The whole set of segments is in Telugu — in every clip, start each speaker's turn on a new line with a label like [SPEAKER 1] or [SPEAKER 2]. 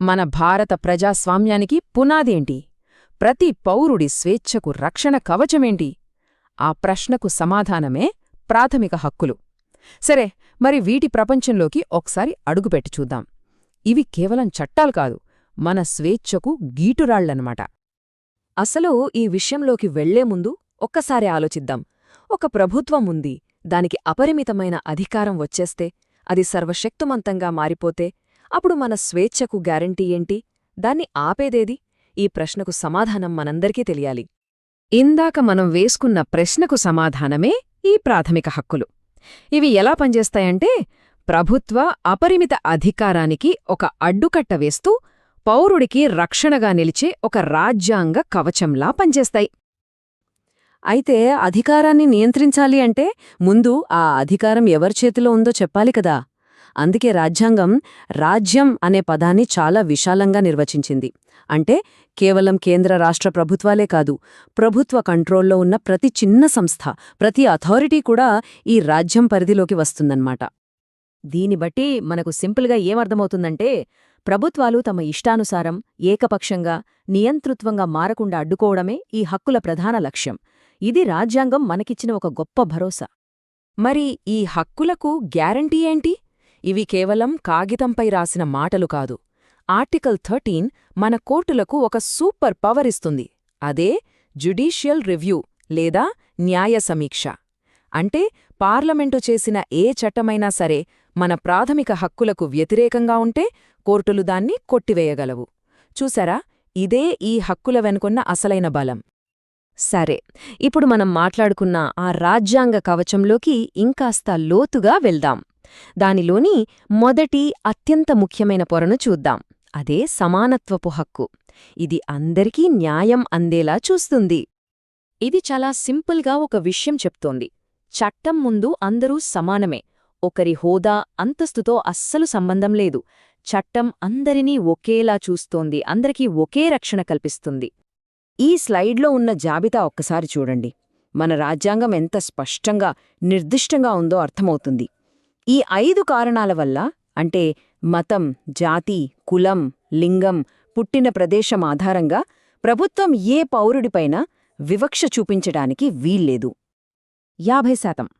[SPEAKER 1] మన భారత ప్రజాస్వామ్యానికి పునాదేంటి? ప్రతి పౌరుడి స్వేచ్ఛకు రక్షణ కవచమేంటి? ఆ ప్రశ్నకు సమాధానమే ప్రాథమిక హక్కులు. సరే, మరి వీటి ప్రపంచంలోకి ఒకసారి అడుగుపెట్టి చూద్దాం. ఇవి కేవలం చట్టాలు కాదు, మన స్వేచ్ఛకు గీటురాళ్లన్నమాట.
[SPEAKER 2] అసలు ఈ విషయంలోకి వెళ్లే ముందు ఒక్కసారి ఆలోచిద్దాం. ఒక ప్రభుత్వం ఉంది, దానికి అపరిమితమైన అధికారం వచ్చేస్తే, అది సర్వశక్తిమంతంగా మారిపోతే అప్పుడు మన స్వేచ్ఛకు గ్యారంటీ ఏంటి? దాన్ని ఆపేదేది? ఈ ప్రశ్నకు సమాధానం మనందరికీ తెలియాలి.
[SPEAKER 1] ఇందాక మనం వేసుకున్న ప్రశ్నకు సమాధానమే ఈ ప్రాథమిక హక్కులు. ఇవి ఎలా పనిచేస్తాయంటే, ప్రభుత్వ అపరిమిత అధికారానికి ఒక అడ్డుకట్ట వేస్తూ పౌరుడికి రక్షణగా నిలిచే ఒక రాజ్యాంగ కవచంలా పనిచేస్తాయి.
[SPEAKER 2] అయితే అధికారాన్ని నియంత్రించాలి అంటే ముందు ఆ అధికారం ఎవరి చేతిలో ఉందో చెప్పాలి కదా. అందుకే రాజ్యాంగం రాజ్యం అనే పదాన్ని చాలా విశాలంగా నిర్వచించింది. అంటే కేవలం కేంద్ర రాష్ట్ర ప్రభుత్వాలే కాదు, ప్రభుత్వ కంట్రోల్లో ఉన్న ప్రతి చిన్న సంస్థ, ప్రతి అథారిటీ కూడా ఈ రాజ్యం పరిధిలోకి వస్తుందన్నమాట.
[SPEAKER 3] దీని బట్టి మనకు సింపుల్గా ఏమర్థమవుతుందంటే, ప్రభుత్వాలు తమ ఇష్టానుసారం ఏకపక్షంగా నియంతృత్వంగా మారకుండా అడ్డుకోవడమే ఈ హక్కుల ప్రధాన లక్ష్యం. ఇది రాజ్యాంగం మనకిచ్చిన ఒక గొప్ప భరోసా.
[SPEAKER 1] మరి ఈ హక్కులకు గ్యారంటీ ఏంటి? ఇవి కేవలం కాగితంపై రాసిన మాటలు కాదు. ఆర్టికల్ 13 మన కోర్టులకు ఒక సూపర్ పవర్ ఇస్తుంది. అదే జ్యుడీషియల్ రివ్యూ లేదా న్యాయ సమీక్ష. అంటే పార్లమెంటు చేసిన ఏ చట్టమైనా సరే మన ప్రాథమిక హక్కులకు వ్యతిరేకంగా ఉంటే కోర్టులు దాన్ని కొట్టివేయగలవు. చూసారా, ఇదే ఈ హక్కుల వెనుకున్న అసలైన బలం.
[SPEAKER 2] సరే, ఇప్పుడు మనం మాట్లాడుకున్న ఆ రాజ్యాంగ కవచంలోకి ఇంకాస్త లోతుగా వెళ్దాం. దానిలోని మొదటి అత్యంత ముఖ్యమైన పొరను చూద్దాం. అదే సమానత్వపు హక్కు. ఇది అందరికీ న్యాయం అందేలా చూస్తుంది.
[SPEAKER 3] ఇది చాలా సింపుల్గా ఒక విషయం చెప్తోంది. చట్టం ముందు అందరూ సమానమే. ఒకరి హోదా, అంతస్తుతో అస్సలు సంబంధం లేదు. చట్టం అందరినీ ఒకేలా చూస్తోంది, అందరికీ ఒకే రక్షణ కల్పిస్తుంది.
[SPEAKER 2] ఈ స్లైడ్లో ఉన్న జాబితా ఒక్కసారి చూడండి. మన రాజ్యాంగం ఎంత స్పష్టంగా, నిర్దిష్టంగా ఉందో అర్థమవుతుంది. ఈ 5 కారణాల వల్ల, అంటే మతం, జాతి, కులం, లింగం, పుట్టిన ప్రదేశం ఆధారంగా ప్రభుత్వం ఏ పౌరుడిపైనా వివక్ష చూపించడానికి వీల్లేదు.
[SPEAKER 1] 50%.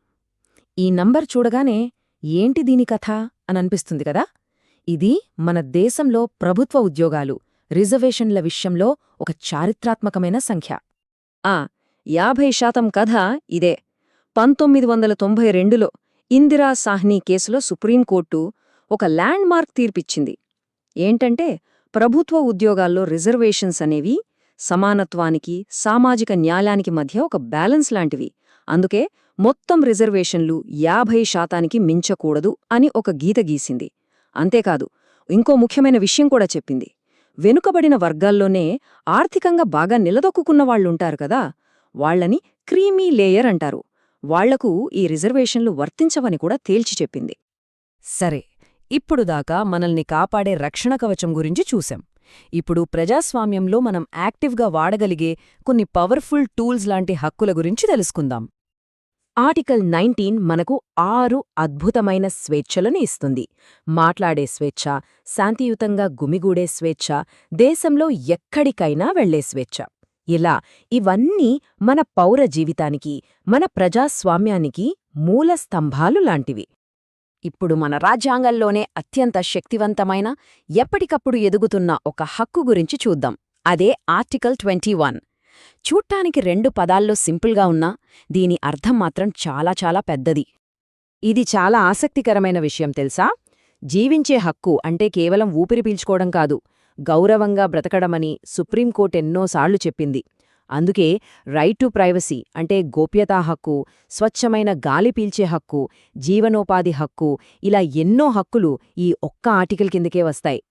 [SPEAKER 1] ఈ నంబర్ చూడగానే ఏంటి దీని కథ అననిపిస్తుంది కదా. ఇది మన దేశంలో ప్రభుత్వ ఉద్యోగాలు, రిజర్వేషన్ల విషయంలో ఒక చారిత్రాత్మకమైన సంఖ్య.
[SPEAKER 2] 50% కథ ఇదే. 1992లో ఇందిరా సాహ్ని కేసులో సుప్రీంకోర్టు ఒక ల్యాండ్ మార్క్ తీర్పిచ్చింది. ఏంటంటే, ప్రభుత్వ ఉద్యోగాల్లో రిజర్వేషన్స్ అనేవి సమానత్వానికి, సామాజిక న్యాయానికి మధ్య ఒక బ్యాలెన్స్ లాంటివి. అందుకే మొత్తం రిజర్వేషన్లు 50%కి మించకూడదు అని ఒక గీత గీసింది. అంతేకాదు, ఇంకో ముఖ్యమైన విషయం కూడా చెప్పింది. వెనుకబడిన వర్గాల్లోనే ఆర్థికంగా బాగా నిలదొక్కున్నవాళ్లుంటారు కదా, వాళ్లని క్రీమీ లేయర్ అంటారు. వాళ్లకు ఈ రిజర్వేషన్లు వర్తించవని కూడా తేల్చి చెప్పింది.
[SPEAKER 1] సరే, ఇప్పుడు దాకా మనల్ని కాపాడే రక్షణ కవచం గురించి చూశాం. ఇప్పుడు ప్రజాస్వామ్యంలో మనం యాక్టివ్గా వాడగలిగే కొన్ని పవర్ఫుల్ టూల్స్ లాంటి హక్కుల గురించి తెలుసుకుందాం.
[SPEAKER 2] ఆర్టికల్ 19 మనకు 6 అద్భుతమైన స్వేచ్ఛలను ఇస్తుంది. మాట్లాడే స్వేచ్ఛ, శాంతియుతంగా గుమిగూడే స్వేచ్ఛ, దేశంలో ఎక్కడికైనా వెళ్లే స్వేచ్ఛ. ఇలా ఇవన్నీ మన పౌర జీవితానికి, మన ప్రజాస్వామ్యానికి మూల స్తంభాలు లాంటివి.
[SPEAKER 3] ఇప్పుడు మన రాజ్యాంగంలోనే అత్యంత శక్తివంతమైన, ఎప్పటికప్పుడు ఎదుగుతున్న ఒక హక్కు గురించి చూద్దాం. అదే ఆర్టికల్ 21. చూట్టానికి 2 పదాల్లో సింపుల్గా ఉన్నా దీని అర్థం మాత్రం చాలా చాలా పెద్దది.
[SPEAKER 1] ఇది చాలా ఆసక్తికరమైన విషయం తెలుసా? జీవించే హక్కు అంటే కేవలం ఊపిరి పీల్చుకోవడం కాదు, గౌరవంగా బ్రతకడమని సుప్రీంకోర్టు ఎన్నోసార్లు చెప్పింది. అందుకే రైట్ టు ప్రైవసీ అంటే గోప్యతా హక్కు, స్వచ్ఛమైన గాలి పీల్చే హక్కు, జీవనోపాధి హక్కు, ఇలా ఎన్నో హక్కులు ఈ ఒక్క ఆర్టికల్ కిందకే వస్తాయి.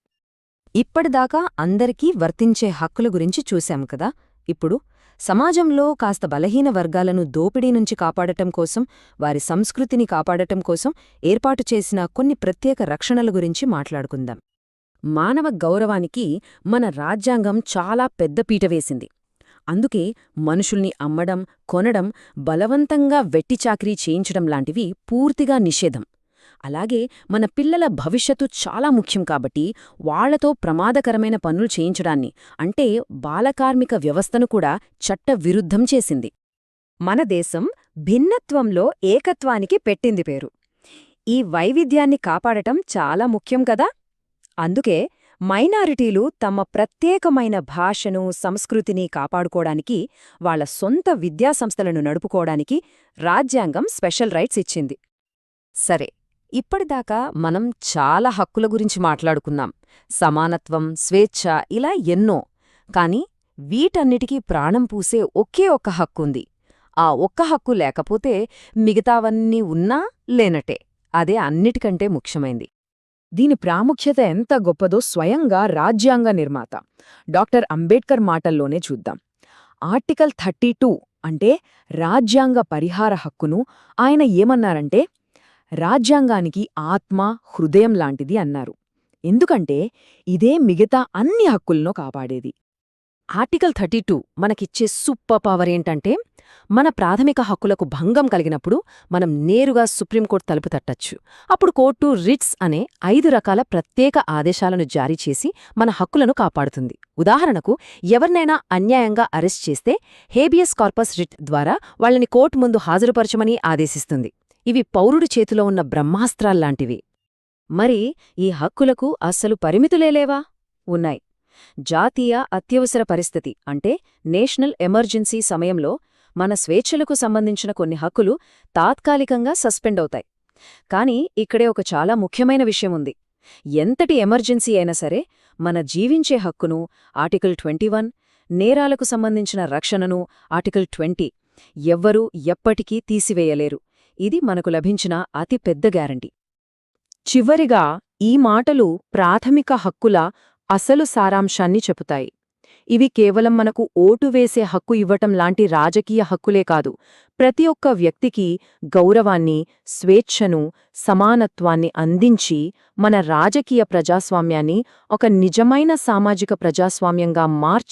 [SPEAKER 2] ఇప్పటిదాకా అందరికీ వర్తించే హక్కుల గురించి చూశాం కదా. ఇప్పుడు సమాజంలో కాస్త బలహీన వర్గాలను దోపిడీ నుంచి కాపాడటం కోసం, వారి సంస్కృతిని కాపాడటం కోసం ఏర్పాటు చేసిన కొన్ని ప్రత్యేక రక్షణల గురించి మాట్లాడుకుందాం. మానవ గౌరవానికి మన రాజ్యాంగం చాలా పెద్ద పీట వేసింది. అందుకే మనుషుల్ని అమ్మడం, కొనడం, బలవంతంగా వెట్టిచాకిరీ చేయించడం లాంటివి పూర్తిగా నిషేధం.
[SPEAKER 3] అలాగే మన పిల్లల భవిష్యత్తు చాలా ముఖ్యం కాబట్టి వాళ్లతో ప్రమాదకరమైన పనులు చేయించడాన్ని అంటే బాలకార్మిక వ్యవస్థను కూడా చట్టవిరుద్ధం చేసింది.
[SPEAKER 2] మన దేశం భిన్నత్వంలో ఏకత్వానికి పెట్టింది పేరు. ఈ వైవిధ్యాన్ని కాపాడటం చాలా ముఖ్యం కదా. అందుకే మైనారిటీలు తమ ప్రత్యేకమైన భాషను, సంస్కృతిని కాపాడుకోవడానికి, వాళ్ల సొంత విద్యాసంస్థలను నడుపుకోవడానికి రాజ్యాంగం స్పెషల్ రైట్స్ ఇచ్చింది.
[SPEAKER 3] సరే, ఇప్పటిదాకా మనం చాలా హక్కుల గురించి మాట్లాడుకున్నాం. సమానత్వం, స్వేచ్ఛ, ఇలా ఎన్నో. కాని వీటన్నిటికీ ప్రాణం పూసే ఒకే ఒక్క హక్కుంది. ఆ ఒక్క హక్కు లేకపోతే మిగతావన్నీ ఉన్నా లేనటే. అదే అన్నిటికంటే ముఖ్యమైంది.
[SPEAKER 1] దీని ప్రాముఖ్యత ఎంత గొప్పదో స్వయంగా రాజ్యాంగ నిర్మాత డాక్టర్ అంబేడ్కర్ మాటల్లోనే చూద్దాం. ఆర్టికల్ 32 అంటే రాజ్యాంగ పరిహార హక్కును ఆయన ఏమన్నారంటే, రాజ్యాంగానికి ఆత్మ, హృదయం లాంటిది అన్నారు. ఎందుకంటే ఇదే మిగతా అన్ని హక్కులను కాపాడేది.
[SPEAKER 3] ఆర్టికల్ 32 మనకిచ్చే సూపర్ పవర్ ఏంటంటే, మన ప్రాథమిక హక్కులకు భంగం కలిగినప్పుడు మనం నేరుగా సుప్రీంకోర్టు తలుపు తట్టచ్చు. అప్పుడు కోర్టు రిట్స్ అనే 5 రకాల ప్రత్యేక ఆదేశాలను జారీ చేసి మన హక్కులను కాపాడుతుంది. ఉదాహరణకు, ఎవరినైనా అన్యాయంగా అరెస్ట్ చేస్తే హేబియస్ కార్పస్ రిట్ ద్వారా వాళ్ళని కోర్టు ముందు హాజరుపరచమని ఆదేశిస్తుంది. ఇవి పౌరుడి చేతిలో ఉన్న బ్రహ్మాస్త్రాల్లాంటివి. మరి ఈ హక్కులకు అస్సలు పరిమితులేలేవా? ఉన్నాయి. జాతీయ అత్యవసర పరిస్థితి అంటే నేషనల్ ఎమర్జెన్సీ సమయంలో మన స్వేచ్ఛలకు సంబంధించిన కొన్ని హక్కులు తాత్కాలికంగా సస్పెండ్ అవుతాయి. కాని ఇక్కడే ఒక చాలా ముఖ్యమైన విషయం ఉంది. ఎంతటి ఎమర్జెన్సీ అయినా సరే మన జీవించే హక్కును ఆర్టికల్ 21, నేరాలకు సంబంధించిన రక్షణను ఆర్టికల్ 20 ఎవ్వరూ ఎప్పటికీ తీసివేయలేరు. ఇది మనకు లభించిన అతి పెద్ద గ్యారంటీ.
[SPEAKER 1] చివరిగా ఈ మాటలు ప్రాథమిక హక్కుల అసలు సారాంశాన్ని చెబుతాయి. ఇవి కేవలం మనకు ఓటు వేసే హక్కు ఇవ్వటం లాంటి రాజకీయ హక్కులే కాదు, ప్రతి ఒక్క వ్యక్తికి గౌరవాన్ని, స్వేచ్ఛను, సమానత్వాన్ని అందించి మన రాజకీయ ప్రజాస్వామ్యాన్ని ఒక నిజమైన సామాజిక ప్రజాస్వామ్యంగా